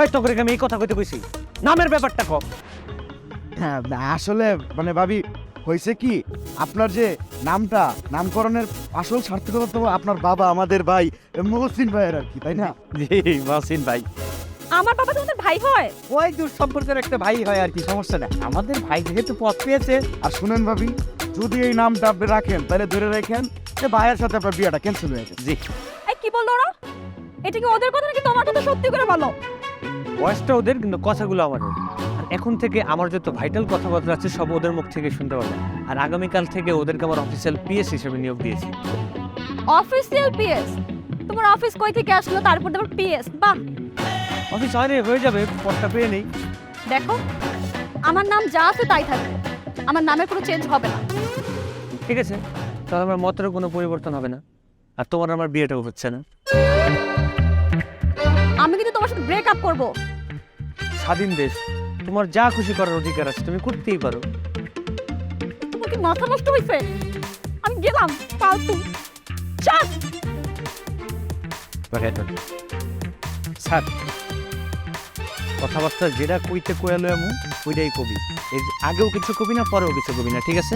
এই তো করে আমি এই কথা কইতে কইছি, নামের ব্যাপারটা কম। হ্যাঁ আসলে মানে ভাবি হয়েছে কি, আপনার যে নামটা নামকরণের আসল সার্থকতা তো আপনার বাবা আমাদের ভাই মহসিন ভাইয়ের আর কি, তাই না? জি মহসিন ভাই, আমার বাবা তোমাদের ভাই হয়? ওই দূর সম্পর্কের একটা ভাই হয় আর কি, সমস্যা না। আমাদের ভাই যেহেতু পথ পেয়েছে। আর শুনেন ভাবি, যদি এই নামটা আপনি রাখেন তাহলে ধরে রাখেন যে ভাইয়ের সাথে আপনার বিয়েটা ক্যান্সেল হয়ে গেছে। জি, এই কি বললো ওরা? এটা কি ওদের কথা নাকি তোমার কথা? সত্যি করে বলো। বয়সটা ওদের, কিন্তু কথাগুলো আমাদের। আর এখন থেকে আমার যত ভাইটাল কথাবার্তা আছে সব ওদের মুখ থেকে শুনতে পারবো। আর আগামীকাল থেকে ওদেরকে আমার অফিসিয়াল পিএস হিসেবে নিয়োগ দিয়েছি। Official PS? তোমার অফিস কই থেকে আসলো তারপর তোমার পিএস? বাহ, অফিস হয়নি, হয়ে যাবে, পদটা পেয়ে নেই। দেখো আমার নাম যা আছে তাই থাকবে, আমার নামে কোনো চেঞ্জ হবে না। ঠিক আছে, তাহলে আমার মতেরও কোনো পরিবর্তন হবে না, আর তোমার আমার বিয়েটাও হচ্ছে না। আমি কিন্তু তোমার সাথে ব্রেক আপ করবো। স্বাধীন দেশ, তোমার যা খুশি করার অধিকার আছে, তুমি করতেই পারো। তোমার কি মাথা নষ্ট হয়েছে? আমি গেলাম, ফালতু। চাস স্যার, কথাবার্তা যেটা কইতে কয়ালো এমন ওইটাই কবি। এর আগেও কিছু কবি না, পরেও কিছু কবি না, ঠিক আছে?